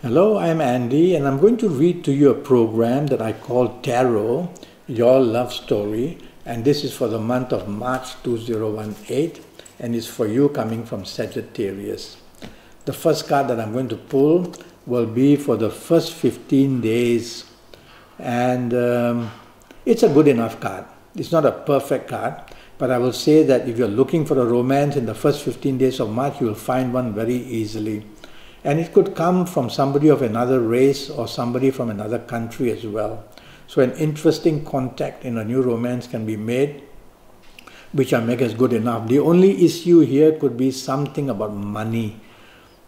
Hello, I'm Andy, and I'm going to read to you a program that I call Tarot, Your Love Story, and this is for the month of March 2018, and it's for you coming from Sagittarius. The first card that I'm going to pull will be for the first 15 days, and it's a good enough card. It's not a perfect card, but I will say that if you're looking for a romance in the first 15 days of March, you will find one very easily. And it could come from somebody of another race or somebody from another country as well. So an interesting contact in a new romance can be made, which I make as good enough. The only issue here could be something about money,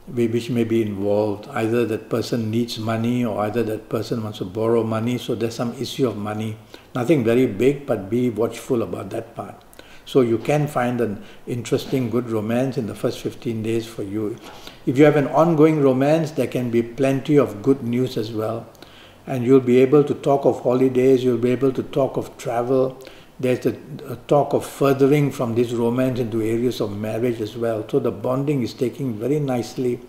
which may be involved. Either that person needs money or either that person wants to borrow money. So there's some issue of money. Nothing very big, but be watchful about that part. So you can find an interesting, good romance in the first 15 days for you. If you have an ongoing romance, there can be plenty of good news as well. And you'll be able to talk of holidays, you'll be able to talk of travel. There's a talk of furthering from this romance into areas of marriage as well. So the bonding is taking very nicely,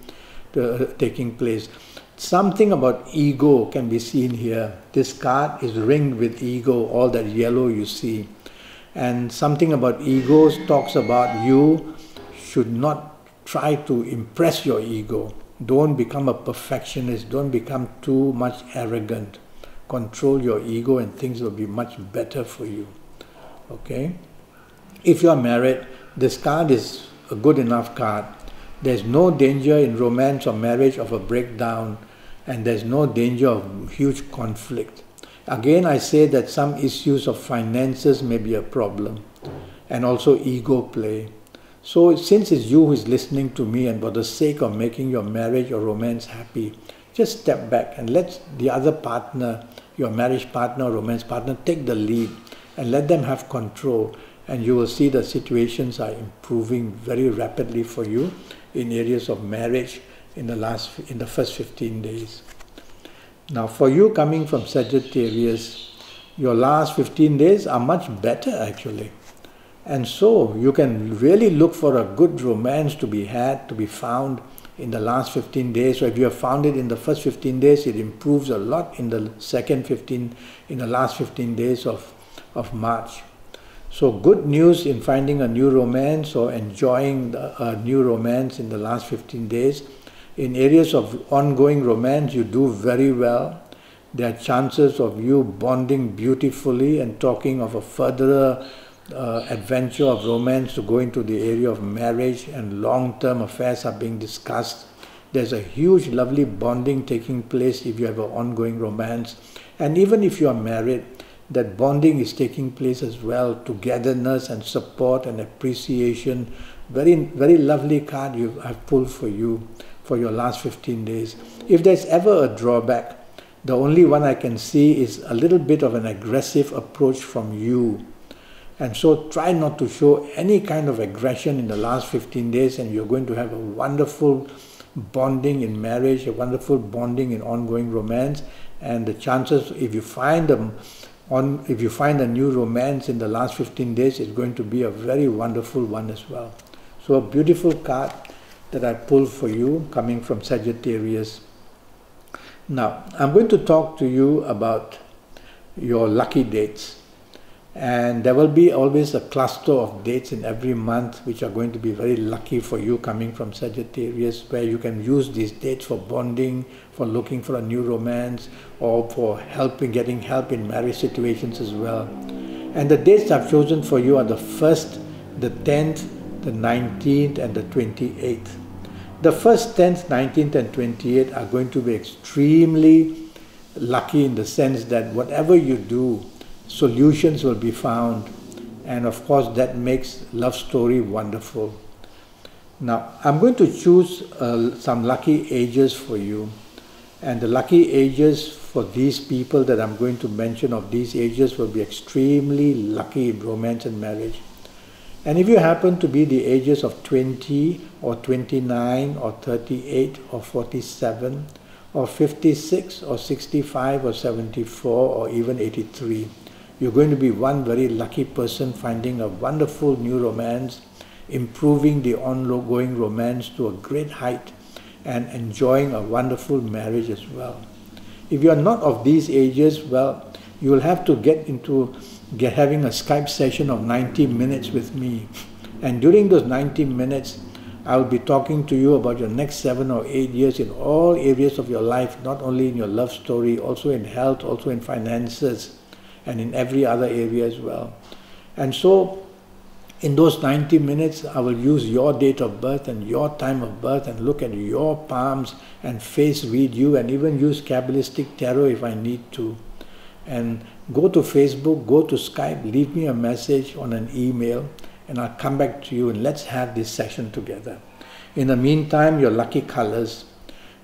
taking place. Something about ego can be seen here. This card is ringed with ego, all that yellow you see. And something about egos talks about you should not try to impress your ego. Don't become a perfectionist. Don't become too much arrogant. Control your ego and things will be much better for you. Okay? If you are married, this card is a good enough card. There's no danger in romance or marriage of a breakdown, and there's no danger of huge conflict. Again, I say that some issues of finances may be a problem, and also ego play. So since it's you who is listening to me, and for the sake of making your marriage or romance happy, just step back and let the other partner, your marriage partner or romance partner, take the lead and let them have control, and you will see the situations are improving very rapidly for you in areas of marriage in the first 15 days. Now for you coming from Sagittarius, your last 15 days are much better actually. And so you can really look for a good romance to be had, to be found in the last 15 days. So if you have found it in the first 15 days, it improves a lot in the last 15 days of March. So good news in finding a new romance or enjoying a new romance in the last 15 days. In areas of ongoing romance, you do very well. There are chances of you bonding beautifully and talking of a further adventure of romance to go into the area of marriage, and long-term affairs are being discussed. There's a huge, lovely bonding taking place if you have an ongoing romance. And even if you are married, that bonding is taking place as well. Togetherness and support and appreciation. Very, very lovely card I've pulled for you for your last 15 days. If there's ever a drawback, the only one I can see is a little bit of an aggressive approach from you. And so try not to show any kind of aggression in the last 15 days, and you're going to have a wonderful bonding in marriage, a wonderful bonding in ongoing romance. And the chances, if you find a new romance in the last 15 days, it's going to be a very wonderful one as well. So a beautiful card that I pulled for you coming from Sagittarius. Now, I'm going to talk to you about your lucky dates. And there will be always a cluster of dates in every month which are going to be very lucky for you coming from Sagittarius, where you can use these dates for bonding, for looking for a new romance, or for getting help in marriage situations as well. And the dates I've chosen for you are the 1st, the 10th, the 19th and the 28th. The 1st, 10th, 19th and 28th are going to be extremely lucky in the sense that whatever you do, solutions will be found, and of course that makes love story wonderful. Now I'm going to choose some lucky ages for you, and the lucky ages for these people that I'm going to mention of these ages will be extremely lucky in romance and marriage. And if you happen to be the ages of 20 or 29 or 38 or 47 or 56 or 65 or 74 or even 83, you're going to be one very lucky person finding a wonderful new romance, improving the ongoing romance to a great height, and enjoying a wonderful marriage as well. If you are not of these ages, well, you will have to get into having a Skype session of 90 minutes with me. And during those 90 minutes, I will be talking to you about your next 7 or 8 years in all areas of your life, not only in your love story, also in health, also in finances, and in every other area as well. And so, in those 90 minutes, I will use your date of birth and your time of birth and look at your palms and face read you and even use Kabbalistic Tarot if I need to. And go to Facebook, go to Skype, leave me a message on an email, and I'll come back to you and let's have this session together. In the meantime, your lucky colors.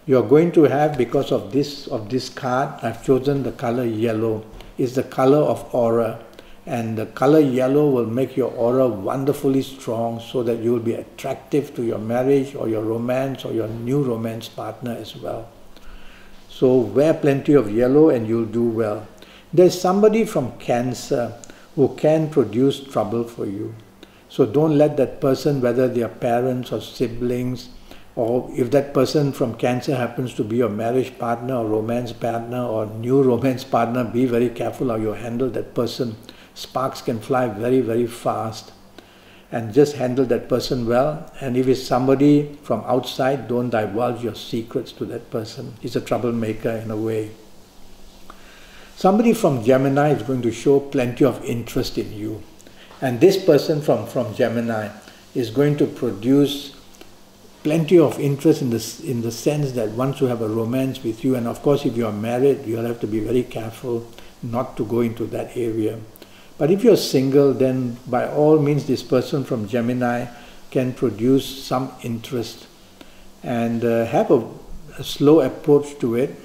You're going to have, because of this card, I've chosen the color yellow. It's the color of aura. And the color yellow will make your aura wonderfully strong so that you will be attractive to your marriage or your romance or your new romance partner as well. So wear plenty of yellow and you'll do well. There's somebody from Cancer who can produce trouble for you. So don't let that person, whether they are parents or siblings, or if that person from Cancer happens to be your marriage partner or romance partner or new romance partner, be very careful how you handle that person. Sparks can fly very, very fast. And just handle that person well. And if it's somebody from outside, don't divulge your secrets to that person. He's a troublemaker in a way. Somebody from Gemini is going to show plenty of interest in you. And this person from Gemini is going to produce plenty of interest in the sense that once you have a romance with you, and of course if you are married, you'll have to be very careful not to go into that area. But if you're single, then by all means this person from Gemini can produce some interest and have a slow approach to it.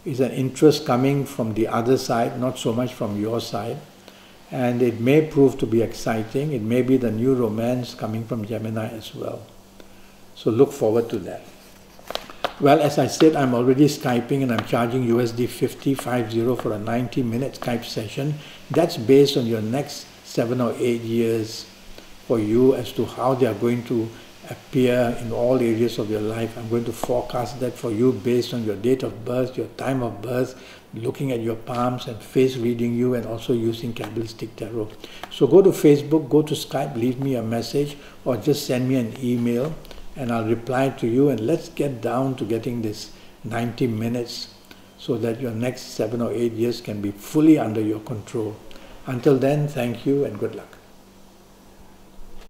It's an interest coming from the other side, not so much from your side. And it may prove to be exciting. It may be the new romance coming from Gemini as well. So look forward to that. Well, as I said, I'm already Skyping and I'm charging USD 50 for a 90-minute Skype session. That's based on your next 7 or 8 years for you as to how they are going to appear in all areas of your life. I'm going to forecast that for you based on your date of birth, your time of birth, looking at your palms and face reading you, and also using Kabbalistic Tarot. So go to Facebook, go to Skype, leave me a message or just send me an email and I'll reply to you, and let's get down to getting this 90 minutes so that your next 7 or 8 years can be fully under your control. Until then, thank you and good luck.